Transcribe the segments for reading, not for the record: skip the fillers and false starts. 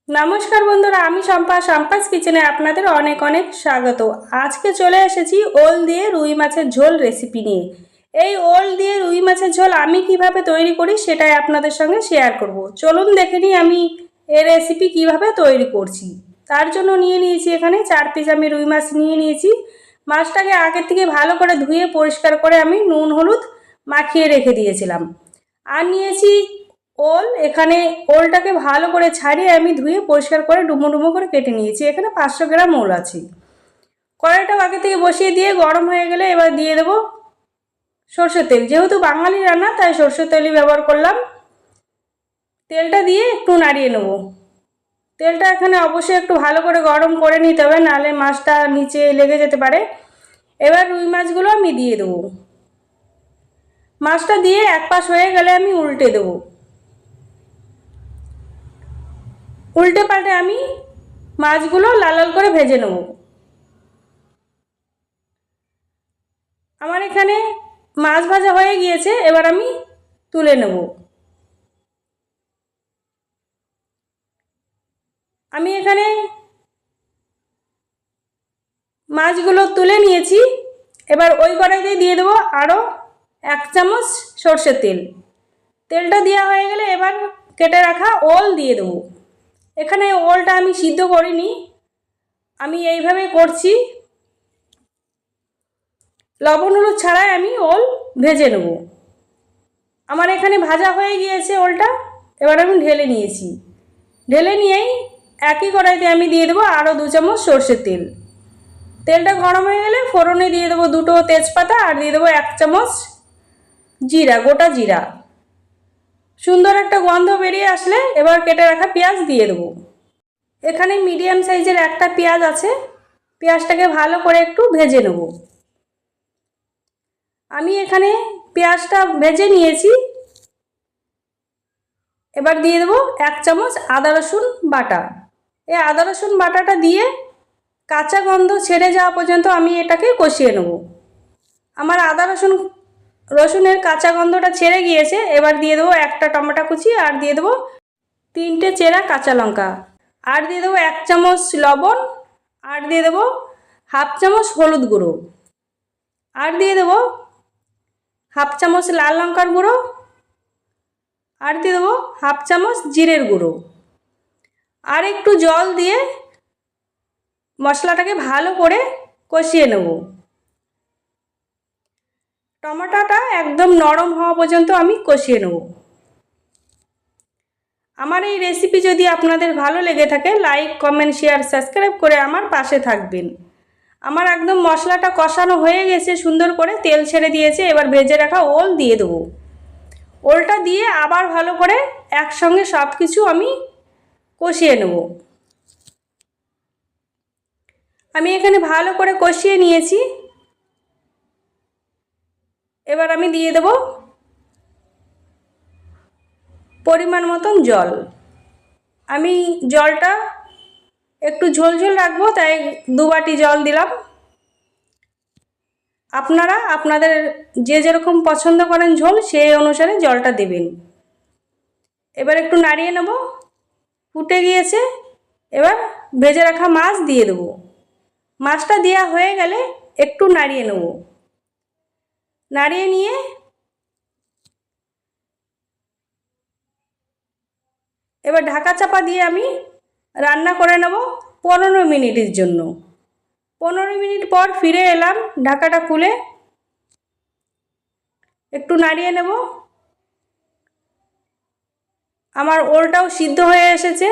নমস্কার বন্ধুরা, আমি সম্পাস কিচেনে আপনাদের অনেক অনেক স্বাগত। আজকে চলে এসেছি ওল দিয়ে রুই মাছের ঝোল রেসিপি নিয়ে। এই ওল দিয়ে রুই মাছের ঝোল আমি কিভাবে তৈরি করি সেটাই আপনাদের সঙ্গে শেয়ার করব। চলুন দেখে নিই আমি এই রেসিপি কিভাবে তৈরি করছি। তার জন্য নিয়ে নিয়েছি এখানে 4 পিস আমি রুই মাছ নিয়ে নিয়েছি। মাছটাকে আগের থেকে ভালো করে ধুয়ে পরিষ্কার করে আমি নুন হলুদ মাখিয়ে রেখে দিয়েছিলাম। আর নিয়েছি ওল। এখানে ওলটাকে ভালো করে ছাড়িয়ে আমি ধুয়ে পরিষ্কার করে ডুমো ডুমো করে কেটে নিয়েছি। এখানে 500 গ্রাম ওল আছে। কড়াইটাও আগে থেকে বসিয়ে দিয়ে গরম হয়ে গেলে এবার দিয়ে দেবো সরষের তেল। যেহেতু বাঙালি রান্না তাই সরষের তেলই ব্যবহার করলাম। তেলটা দিয়ে একটু নাড়িয়ে নেব। তেলটা এখানে অবশ্যই একটু ভালো করে গরম করে নিতে হবে, নাহলে মাছটা নিচে লেগে যেতে পারে। এবার রুই মাছগুলো আমি দিয়ে দেবো। মাছটা দিয়ে এক পাশ হয়ে গেলে আমি উল্টে দেবো। উল্টে পাল্টে আমি মাছগুলো লাল লাল করে ভেজে নেব। আমার এখানে মাছ ভাজা হয়ে গিয়েছে, এবার আমি তুলে নেব। আমি এখানে মাছগুলো তুলে নিয়েছি। এবার ওই কড়াইতে দিয়ে দেবো আরও 1 চামচ সর্ষের তেল। তেলটা দেওয়া হয়ে গেলে এবার কেটে রাখা ওল দিয়ে দেবো। এখানে ওলটা আমি সিদ্ধ করিনি, আমি এইভাবে করছি। লবণ হলুদ ছাড়াই আমি ওল ভেজে নেব। আমার এখানে ভাজা হয়ে গিয়েছে ওলটা। এবার আমি ঢেলে নিয়েছি। ঢেলে নিয়েই একই কড়াইতে আমি দিয়ে দেবো আরও 2 চামচ সর্ষের তেল। তেলটা গরম হয়ে গেলে ফোড়নে দিয়ে দেবো 2টো তেজপাতা আর দিয়ে দেবো 1 চামচ জিরা, গোটা জিরা। সুন্দর একটা গন্ধ বেরিয়ে আসলে এবার কেটে রাখা পেঁয়াজ দিয়ে দেবো। এখানে মিডিয়াম সাইজের একটা পেঁয়াজ আছে। পেঁয়াজটাকে ভালো করে একটু ভেজে নেব। আমি এখানে পেঁয়াজটা ভেজে নিয়েছি। এবার দিয়ে দেবো 1 চামচ আদা রসুন বাটা। এই আদা রসুন বাটাটা দিয়ে কাঁচা গন্ধ ছেড়ে যাওয়া পর্যন্ত আমি এটাকে কষিয়ে নেব। আমার আদা রসুনের কাঁচা গন্ধটা ছেড়ে গিয়েছে। এবার দিয়ে দেবো একটা টমেটো কুচি আর দিয়ে দেবো 3টে চেরা কাঁচা লঙ্কা আর দিয়ে দেবো 1 চামচ লবণ আর দিয়ে দেবো হাফ চামচ হলুদ গুঁড়ো আর দিয়ে দেবো হাফ চামচ লাল লঙ্কার গুঁড়ো আর দিয়ে দেবো হাফ চামচ জিরের গুঁড়ো। আর একটু জল দিয়ে মশলাটাকে ভালো করে কষিয়ে নেব। টমেটোটা একদম নরম হওয়া পর্যন্ত আমি কষিয়ে নেব। আমার এই রেসিপি যদি আপনাদের ভালো লেগে থাকে লাইক কমেন্ট শেয়ার সাবস্ক্রাইব করে আমার পাশে থাকবেন। আমার একদম মশলাটা কষানো হয়ে গেছে, সুন্দর করে তেল ছেড়ে দিয়েছে। এবার ভেজে রাখা ওল দিয়ে দেবো। ওলটা দিয়ে আবার ভালো করে একসঙ্গে সব কিছু আমি কষিয়ে নেব। আমি এখানে ভালো করে কষিয়ে নিয়েছি। এবার আমি দিয়ে দেব পরিমাণ মতন জল। আমি জলটা একটু ঝোলঝোল রাখবো তাই 2 বাটি জল দিলাম। আপনারা আপনাদের যে যেরকম পছন্দ করেন ঝোল সেই অনুসারে জলটা দেবেন। এবার একটু নাড়িয়ে নেব। ফুটে গিয়েছে। এবার ভেজে রাখা মাছ দিয়ে দেবো। মাছটা দেওয়া হয়ে গেলে একটু নাড়িয়ে নেব। নাড়িয়ে নিয়ে এবার ঢাকা চাপা দিয়ে আমি রান্না করে নেব 15 মিনিটের জন্য। 15 মিনিট পর ফিরে এলাম। ঢাকাটা খুলে একটু নাড়িয়ে নেব। আমার ওলটাও সিদ্ধ হয়ে এসেছে।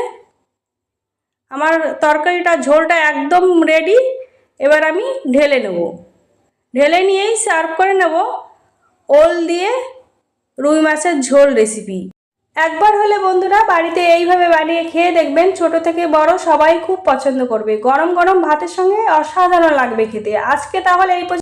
আমার তরকারিটা ঝোলটা একদম রেডি। এবার আমি ঢেলে নেব। ঢেলে নিয়েই সার্ভ করে নেব ওল দিয়ে রুই মাছের ঝোল রেসিপি। একবার হলে বন্ধুরা বাড়িতে এইভাবে বানিয়ে খেয়ে দেখবেন, ছোট থেকে বড় সবাই খুব পছন্দ করবে। গরম গরম ভাতের সঙ্গে অসাধারণ লাগবে খেতে। আজকে তাহলে এই